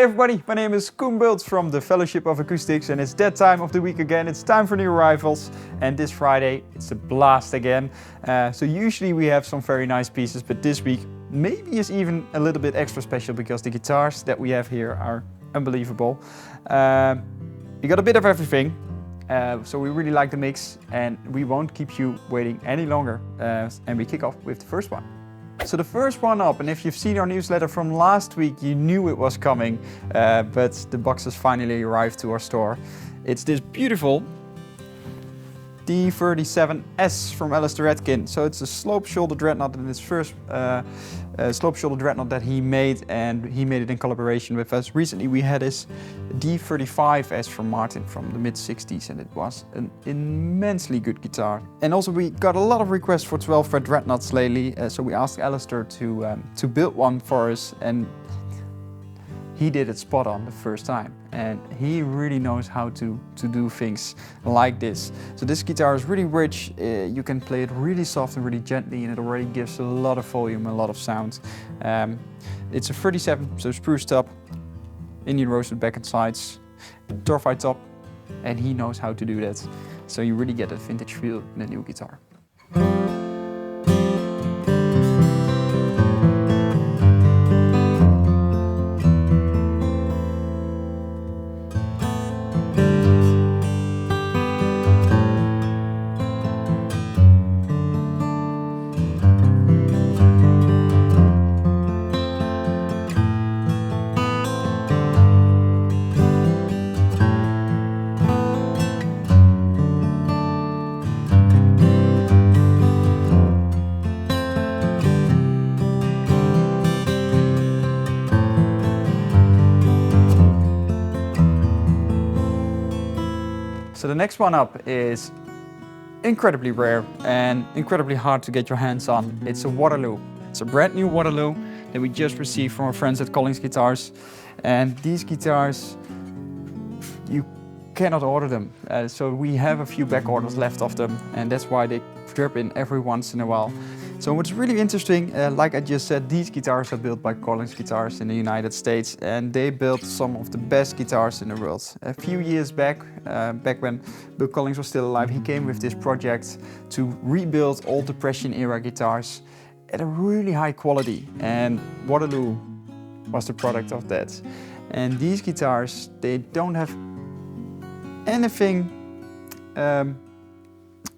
everybody, my name is Koen from the Fellowship of Acoustics, and it's that time of the week again. It's time for new arrivals, and this Friday it's a blast again. So usually we have some very nice pieces, but this week maybe is even a little bit extra special because the guitars that we have here are unbelievable. We got a bit of everything, so we really like the mix, and we won't keep you waiting any longer. And we kick off with the first one. So the first one up, and if you've seen our newsletter from last week, you knew it was coming, but the box has finally arrived to our store. It's this beautiful D37S from Alistair Atkin. So it's a slope shoulder dreadnought, and his first slope shoulder dreadnought that he made, and he made it in collaboration with us. Recently we had his D35S from Martin from the mid-60s, and it was an immensely good guitar. And also we got a lot of requests for 12-fret dreadnoughts lately, so we asked Alistair to build one for us, and he did it spot on the first time, and he really knows how to do things like this. So this guitar is really rich, you can play it really soft and really gently, and it already gives a lot of volume, a lot of sound. It's a 37, so spruce top, Indian roasted back and sides, torfite top, and he knows how to do that. So you really get that vintage feel in a new guitar. So the next one up is incredibly rare and incredibly hard to get your hands on. It's a Waterloo. It's a brand new Waterloo that we just received from our friends at Collins Guitars. And these guitars, you cannot order them. So we have a few back orders left of them, and that's why they drip in every once in a while. So what's really interesting, like I just said, these guitars are built by Collins Guitars in the United States, and they built some of the best guitars in the world. A few years back, back when Bill Collins was still alive, he came with this project to rebuild all Depression era guitars at a really high quality, and Waterloo was the product of that. And these guitars, they don't have anything,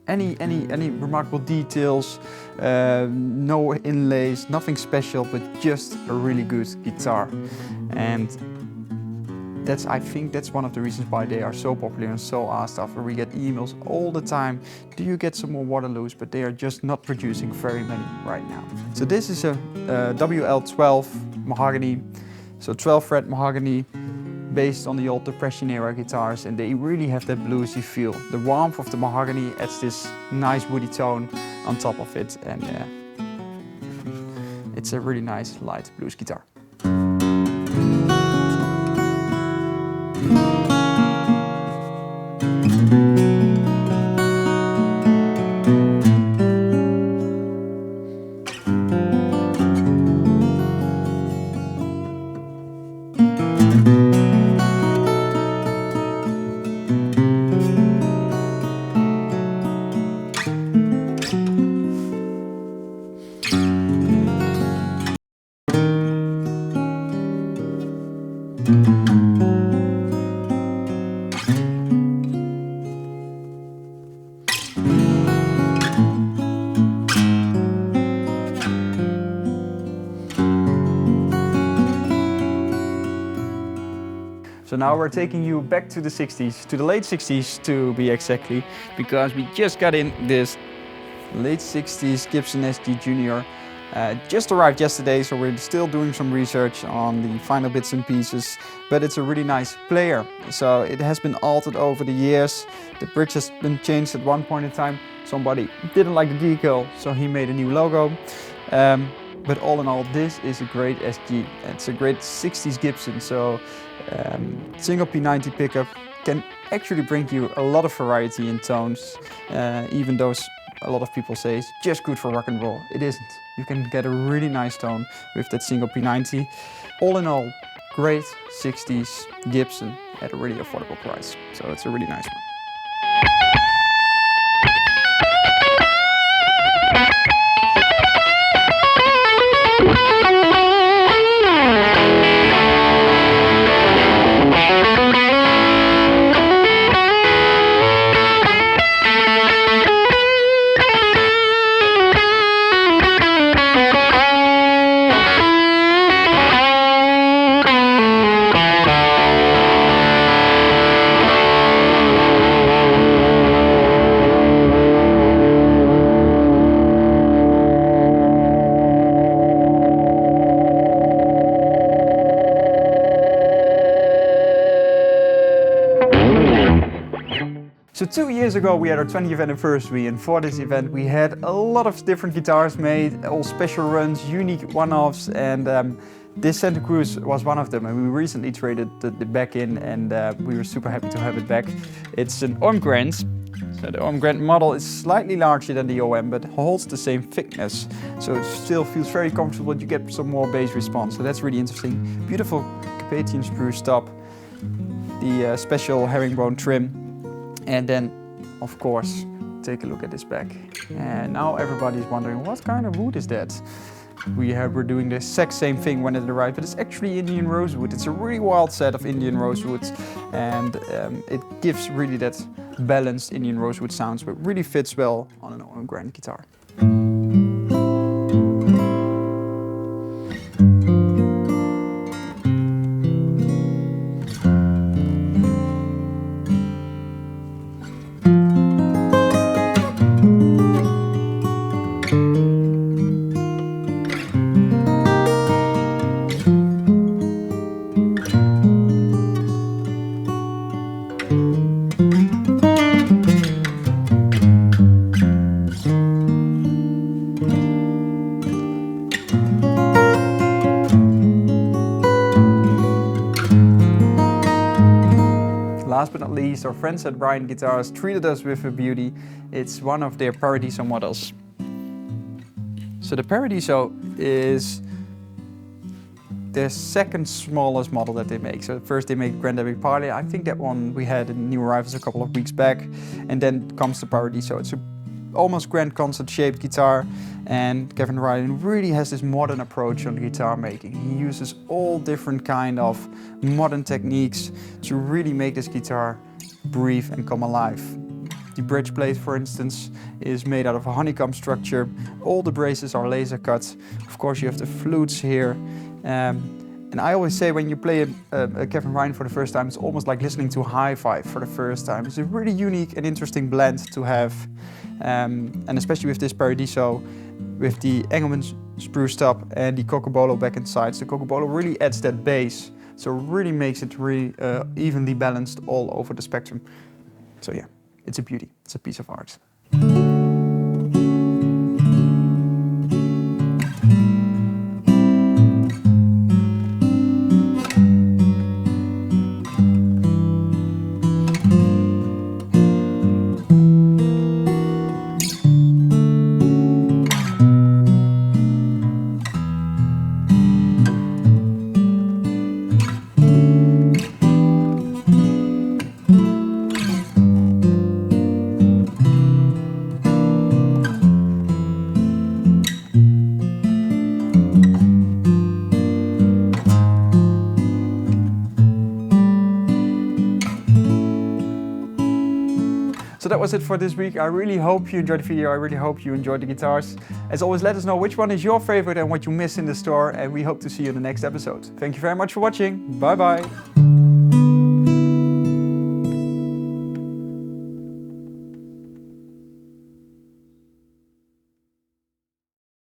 any remarkable details, no inlays, nothing special, but just a really good guitar. And I think that's one of the reasons why they are so popular and so asked after. We get emails all the time, do you get some more Waterloos? But they are just not producing very many right now. So this is a WL12 mahogany, so 12-fret mahogany, based on the old Depression era guitars, and they really have that bluesy feel. The warmth of the mahogany adds this nice woody tone on top of it, and it's a really nice light blues guitar. So now we're taking you back to the 60s, to the late 60s to be exactly, because we just got in this late 60s Gibson SG Junior. Just arrived yesterday, so we're still doing some research on the final bits and pieces, but it's a really nice player. So it has been altered over the years. The bridge has been changed at one point in time. Somebody didn't like the decal, so he made a new logo. But all in all, this is a great SG. It's a great 60s Gibson, so single P90 pickup can actually bring you a lot of variety in tones, even though a lot of people say it's just good for rock and roll. It isn't. You can get a really nice tone with that single P90. All in all, great 60s Gibson at a really affordable price. So it's a really nice one. So 2 years ago we had our 20th anniversary, and for this event we had a lot of different guitars made, all special runs, unique one-offs, and this Santa Cruz was one of them, and we recently traded the back in, and we were super happy to have it back. It's an OM Grand. So the OM Grand model is slightly larger than the OM, but holds the same thickness. So it still feels very comfortable, you get some more bass response, so that's really interesting. Beautiful Engelmann Spruce top, the special herringbone trim. And then, of course, take a look at this back. And now everybody's wondering, what kind of wood is that? We're doing the exact same thing when it arrived, but it's actually Indian rosewood. It's a really wild set of Indian rosewoods, and it gives really that balanced Indian rosewood sounds, but really fits well on an OM Grand guitar. Last but not least, our friends at Ryan Guitars treated us with a beauty. It's one of their Paradiso models. So the Paradiso is their second smallest model that they make. So first they make Grand Epic Parley. I think that one we had in new arrivals a couple of weeks back. And then comes the Paradiso. It's a almost grand concert shaped guitar, and Kevin Ryan really has this modern approach on guitar making. He uses all different kind of modern techniques to really make this guitar breathe and come alive. The bridge plate, for instance, is made out of a honeycomb structure. All the braces are laser cut. Of course you have the flutes here. And I always say when you play a Kevin Ryan for the first time, it's almost like listening to hi-fi for the first time. It's a really unique and interesting blend to have. And especially with this Paradiso, with the Engelmann Spruce top and the Cocobolo back and sides. The Cocobolo really adds that bass, so it really makes it really evenly balanced all over the spectrum. So yeah, it's a beauty, it's a piece of art. So that was it for this week. I really hope you enjoyed the video. I really hope you enjoyed the guitars. As always, let us know which one is your favorite and what you missed in the store, and we hope to see you in the next episode. Thank you very much for watching. Bye bye.